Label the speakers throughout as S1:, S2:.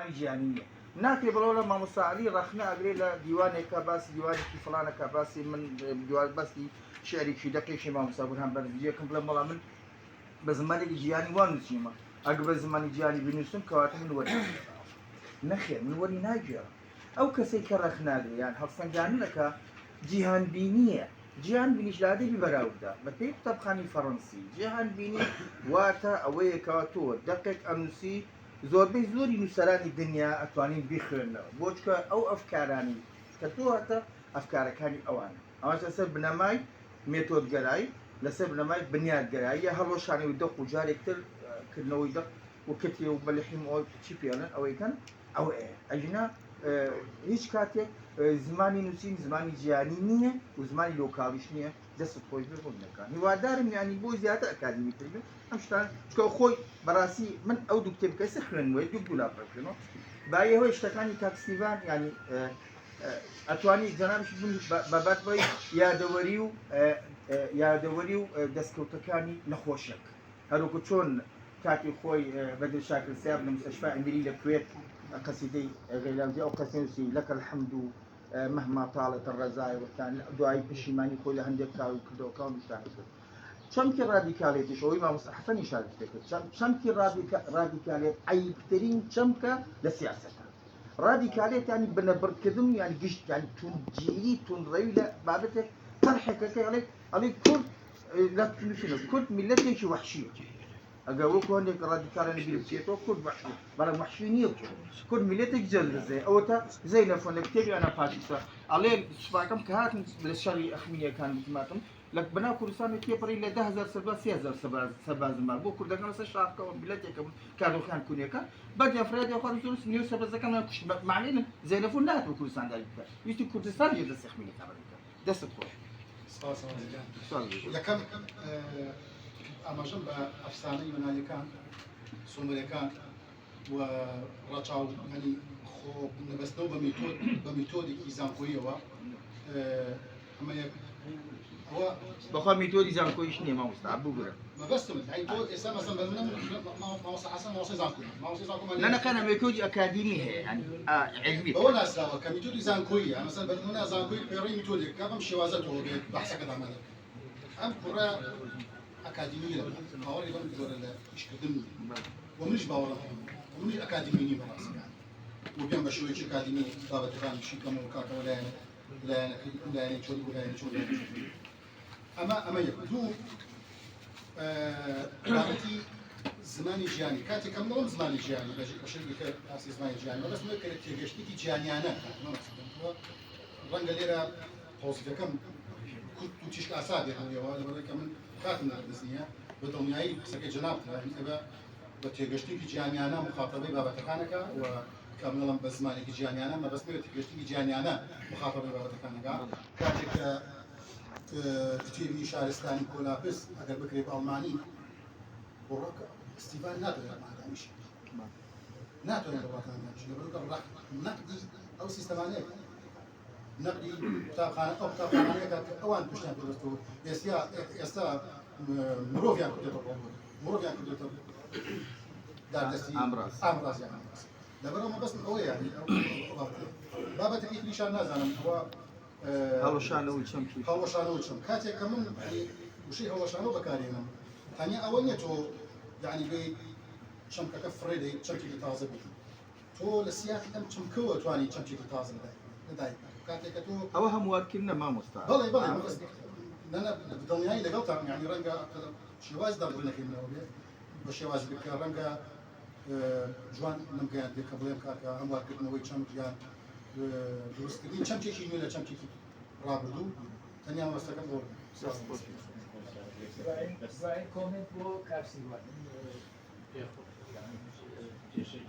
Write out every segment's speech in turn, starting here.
S1: زمانی جیهانیه ناکرێ بڵەوە لە مامۆستاعلی ڕەخنە ئەگرێ لە دیوانێکە باسی دیوانێکی فڵانەکە باسی من دیوان باسی شعرێکی دەقێکی مامۆستا بورهان بەرزجیەکەم بڵێ مەڵا من بە زمانێکی جیهانی وان نووسیمە ئەگە بە زمانی جیهانی بنووسم کەواتە من وەری نەخێر من وەری ناگێڕم ئەو کەسێک کە ڕەخناگرێ یان هەڵسەنگاندنەکە جیهان بینیە جیهان بینیش لە ئەدەبی بەراوردا بە پێی قوتابخانەی فەڕەنسی جیهان بینی واتە ئەوەیەکەوە تۆ دەقێک ئەنووسی زۆربەی زۆری نووسەرانی دنیا ئەتوانین بیخوێنەوە بۆ چکە ئەو ئەفکارانی کە تۆ هاتە ئەفکارەکانی ئەوانە ئەوانش لەسەر بنەمای مێتۆدگەرایی لەسەر بنەمای بنیادگەرایی یا هەڵۆشانی و دەق و جارێکتر کردنەوەی دەق و کتێ و بەلحیم ئەو چی پێڵێن ئەوەیکەن ئەوە ئەژنا هیچ کاتێک زمانی نووسین زمانی جیهانی نییە و زمانی لۆکاڵیش نییە دەست خۆی بڕۆنەکە هیوادارم ینی بۆ زیاتر ئەکادمی کردن ئەم شتان چکە خۆی بەڕاستی من ئەو دوو کتێب کەسە خوێنوەی دوو گولاپەکردنەوە باەوەی شتەکانی کاکسیڤان ینی ئەتوانی جەنابش بەبەتەوەی یادەوەری و دەستکەوتەکانی نەخۆشێک هەروکو چۆن کاتی خۆی بەدر شاکرسیاب لە مستەشفا ئەمیری لە کوێت قصيدي غيلاوزي أو قسيوسي لك الحمد مهما طالت الرزايا وكان دعاء بشيماني كل هندك كاو كدو كاو مشاهد شمكي راديكاليتي شوي ما مستحسن يشارك فيك شمكي راديكاليت عيب ترين شمكة للسياسة راديكاليت يعني بنبر كذم يعني قشت يعني تون جيلي تون ريلة بابتك طرحك عليك عليك كل لا تنسينا كل ملتي شو وحشية أقول لك هناك راديكال أنا بيرسيته كل وحشي بلا وحشينية كل ملتك جل زي أو تا زي نفون كتير أنا فاشيسا عليه شفاكم كهات بالشري أخمية كان بتماتم لك بنا كردستان كيبري إلى 10,000 سرباز 6,000 سرباز مال بو كردستان نفس الشعب كون بلادك كانوا خان كونيكا بدي أفراد يا خالد جلوس نيو سرباز كمان كش معناه زي نفون نات بكردستان ذلك يجي كردستان يدرس أخمية كمان دست خوش
S2: لكم ئاماژەم بە ئەفسانەی مەناڵیەکان سۆمەریەکان و ڕەچاو هەنی خۆ نەبەستنەوە بە میتۆدێکی زانکۆییەوە ئەمە یەک ئەوە
S1: بەخوا میتۆدی زانکۆییش نییە مامۆستا بگورە
S2: مەبەستم تۆ ئێستا مەسەڵەن بە منە مامۆستا حەسەن مامۆستای زانکۆیی
S1: نەنەکەنە میتۆدی ئەکادیمی هەیە ینی علمی
S2: ئەوە ناسراوە کە میتۆدی زانکۆییە مەسەڵەن بە منە زانکۆیی پێڕۆی میتۆدێکە بەم شێوازە تۆ بێت بەحسەکە دامانێت ئەم کوڕە أكاديمية باوري بام جورا لا يشكدني ومنش باورا ومنش أكاديميني براس يعني وبيان بشوي شيء أكاديمي بابا تفهم شيء كم وكاكا ولا يعني شو أما يبدو رابطي زماني جياني كاتي كم نوم زماني جياني بشر بك أساس زماني جياني بس ما كانت تيجي جياني أنا رنجا ليرا توصف كم كنت تشك أساد يعني وهذا برا كمان خاتم الدنيا بدنياي سكي جنابتها إبا بتيجشتي جيانيانا مخاطبي بابتكانك وكاملا بزمانك جيانيانا ما بس بتيجشتي جيانيانا مخاطبي بابتكانك كاتك كتير شارستاني كولابس أقل بكري بألماني وراك استيفان ناتو يا ما دامش ناتو يا بابا كان يقولك الرح نقدي أو سيستمانيك نقدي كتابخانة أو كتابخانة أوان بشتان بدرستو يستا مروفيان كتبه مروفيان كتبه دار دستي أمراض يعني دبرهم بس قوي يعني بابا تكيف لي شان نازل هو
S1: هاو شانو وشمكي
S2: هاو شانو وشم كاتي كمان يعني وشي هاو شانو بكارينا ثانيا أولنية تو يعني بي شمكة كفريدي شمكي تازة بي تو للسياق أم شمكوه تواني شمكي تازة بداي
S1: أو هم واكلنا ما مستعد.
S2: بلى بس أنا بدنياي لقلتها يعني رنجا شواز دار بقول لك إنه بشواز بك رنجا جوان نمكان ديك قبلهم كاكا هم واكلنا ويشام جان دروس كدين شام شيء ولا شام شيء رابطو ثانية ما استقبلوا.
S3: باين كومنت بو كارسي وان يعني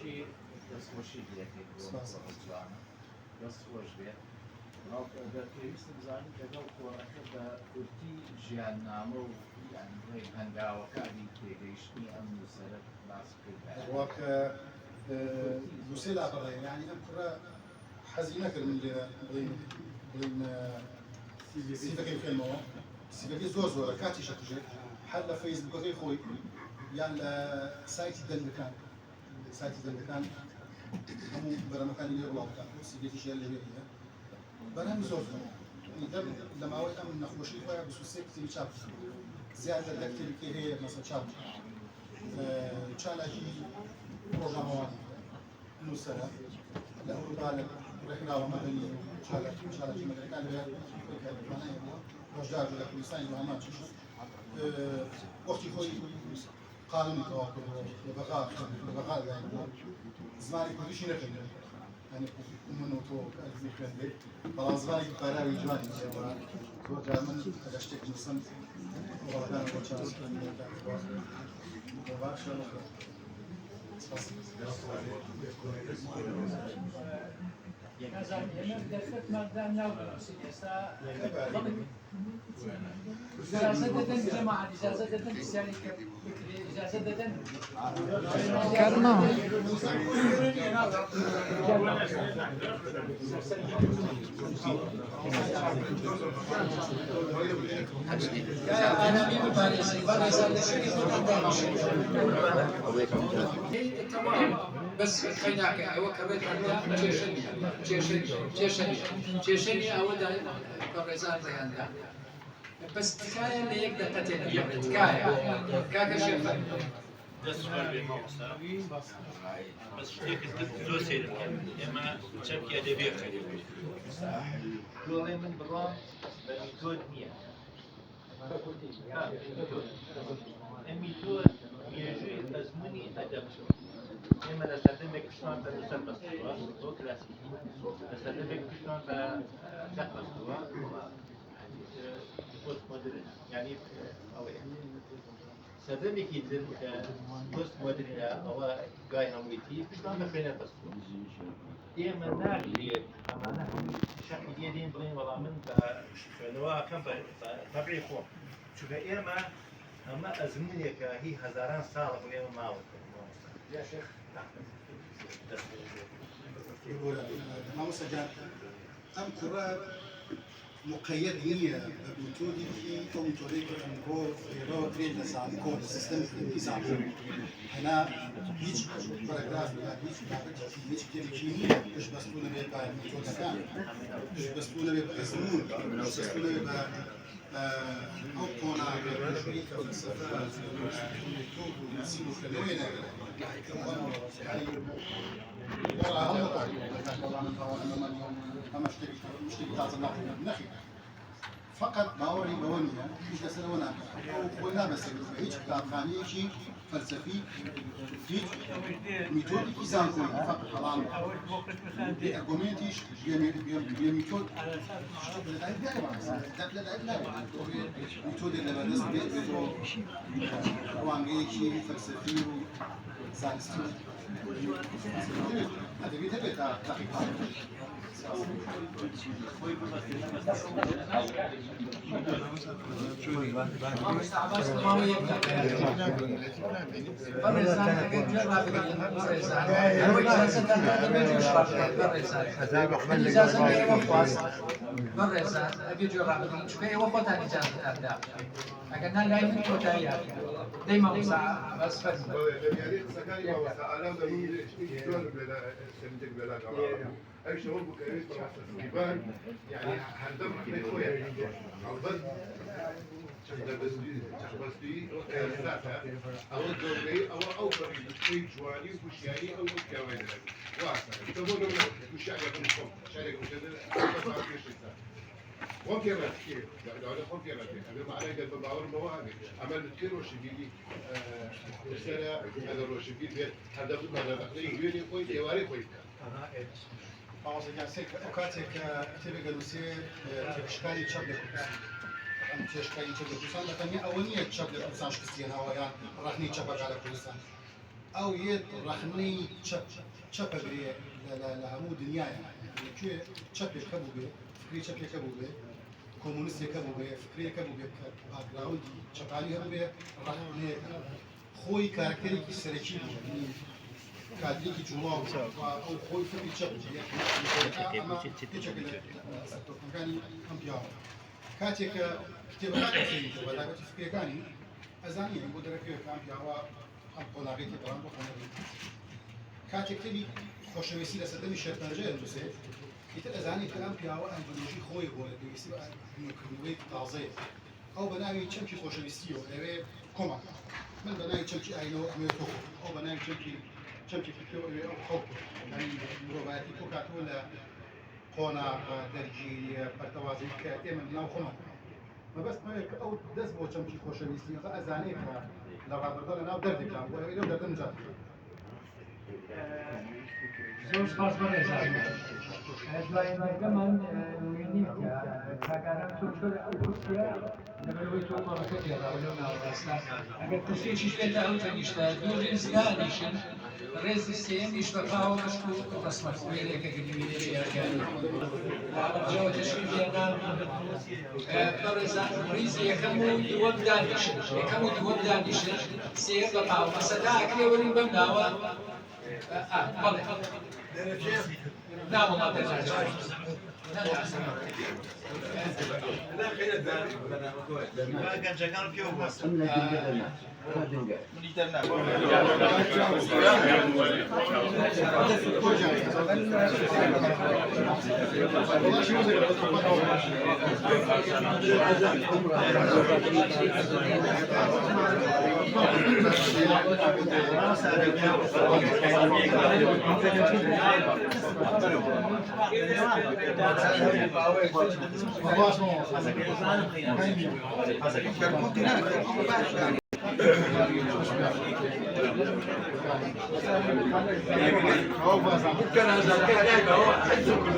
S3: شيء بس وشي بيحكي بس وش بيه دەپێویست بزانین لەگەڵ کۆڕەکە بە کورتی ژیاننامە و یعنی هەنگاوەکانی تێگەیشتنی ئەم نووسەرە باس کرد
S2: واکە نووسێلا بڵێ یعنی ئەم کوڕە حەزی نەکرد من لێرە بڵین سیفەکەی بخێنمەوە سیفەکەی زۆرە کاتی شەکوژێت هەر لە فەیسبوکەکەی خۆی یان لە سایتی دەنگەکان مكان يروح سيجي شيء اللي هي برهم زوج يعني دم لما هو أم نخوشي هو بس وسيك تبي شاب زيادة دكتور كي هي مثلا شاب تشالجي برنامج نوسرة لا هو قال رحلة ومدني تشالجي مدني كان له كمان رجال ولا كل سنة ما تشوف وقتي خوي قانون توافق بغاء يعني زماني كل شيء نفهم يعني منو تو ألف كان خلاص زماني براوي جواني تو جامن أشتك مسلم وغلبان وشاس وباش
S4: إجازة دادن جماعة إجازة دادن إسياني إجازة دادن
S5: كرنا
S4: أنا مين باريسي تمام بس خيناك وكريت عندها تشيشني أو ده كرزان رياندا بس تكاية اللي يقدر تتنى تكاية كاكا شيخ
S6: بس شتێکی زۆر سێرەکەم ئێمە چەمکی ئەدەبێ خەریێ گۆڵێ من بڕۆم بە میتۆد نییە ئەم میتۆد مێژووی ئەزمموی ئەدەب ئێمە لە سەردەمێک پشتمان بە لەسەر بەستووە بۆ کلاسیکی لە سەردەمێک پشتمان بە سەر بەستووە پۆست مۆدرن یعنی ئەوەیە سەردەمێکی تر کە پۆست مۆدرنە ئەوە گای هەموویەتی پشتمان بە خوێنە بەستووە ئێمە ناگرێت ئەمانە هەمووی شەقیدیە دێن بڵێن وەڵام من بە خوێنەوە ئەەکەم بە تەبعی خۆم چونکە ئێمە ئەمە ئەزممویەکە هی هەزاران ساڵە بۆ ئێمە ماوەتە
S2: يقول ما مسجل أم كرة مقيد هي بميثودي في ميثودي كنترول يرو تريد نظام كود سيستم نظام هنا هيج باراجراف ولا هيج بابت هيج كلمة مش بس تقول لي بقى ميثود كان مش بس تقول لي بقى زمون مش بس تقول لي بقى أو كونا بشريك أو سفر نسيبه كلوين يعني فقط باوري بونيا مش تسلونا ولا بس هيك كتاب خاني شيء فلسفي هيك ميثود كيزان كوي فقط طبعا ارغومنتيش ميثود ميثود اللي بدرس بيتو وانجي شيء فلسفي وساينس هذا بيتبع تحقيق
S7: أي شعور بكريت يبان يعني هندم في خويا عبد شخصي ساعتها أو الدوري أو فريق في جواني وشياني أو كوين واسع تقولون وش يعني يكون شارك وكذا وكيف كيف يعني أنا خم كيف أنا ما عليك الباور مواهب عمل كثير وشديدي رسالة هذا الوشديد هذا تقريبا يجي كويس يواري كويس
S2: باوز يعني سيك أوقاتك تبي جلوسية تشكالي تشابل كوسان تشكالي تشابل كوسان لكن أولية تشابل كوسان شخصيا هو يعني رحني تشابل على كوسان أو يد رحني تشابل لا همو دنيا يعني كي تشابل كبوبة فكري تشابل كبوبة كومونيست كبوبة فكري كبوبة باكراوند تشابلي كبوبة رحني خوي كاركتري كسرتشي كادريكي جواب أو خوي في الشغل أما تشكل كاني أم بيار كاتك كتابة كثير ولا كتفكير كاني أزاني يقول لك كان بيار أم بولاغي تبران بخنا كاتێک کتێبی خۆشەویستی لە سەردەمی شێرپەنجەیە نووسێت ئیتر ئەزانێت کە ئەم پیاوە ئەنجۆلۆژی خۆی بۆ لە پێویستی بە نوێکردنەوەی تازەیە ئەو بە ناوی چەمکی خۆشەویستیەوە لەوێ کۆمەک من بە ناوی چەمکی ئاینەوە ئەوێ تۆ ئەو بە ناوی چەمکی فکرەوە ئەوێ ئەو خەڵک مرۆڤایەتی تۆ کاتەوە لە قۆناغ دەرگیری پەرتەوازی کە ئێمە ناو خۆمان مەبەست مەوەیە کە ئەو دەست بۆ چەمکی خۆشەویستی ئەزانێت کە لە ڕابردە لە ناو دەردێکان بۆ ئەوێ لەو دەردە نجات
S4: زۆر سپاس بەڕێزان. دوایێنەکەمان وینیم کە کاکانم تۆ چۆر ئەو کورسیە لەبەرەوەی تۆ مەڕەکە لێڕاوە لەو ناوەڕاستە ئەگەر کورسێکی شوێتە ئەو تەنیشتە دوو ڕێز دانیشن ڕێزی سێمیش بە قاوە مەشک و ڕسمەت وێرێکە گرنگی لێیەکانی جەوە تەشریفێنان بەڕێزان ڕیزی یەکەم و دووەم دانیشن سێ بە قاوە مەسەدا ئەکرێ وەرین بەم ناوە بەڵێ نعم والله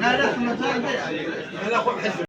S1: لا لا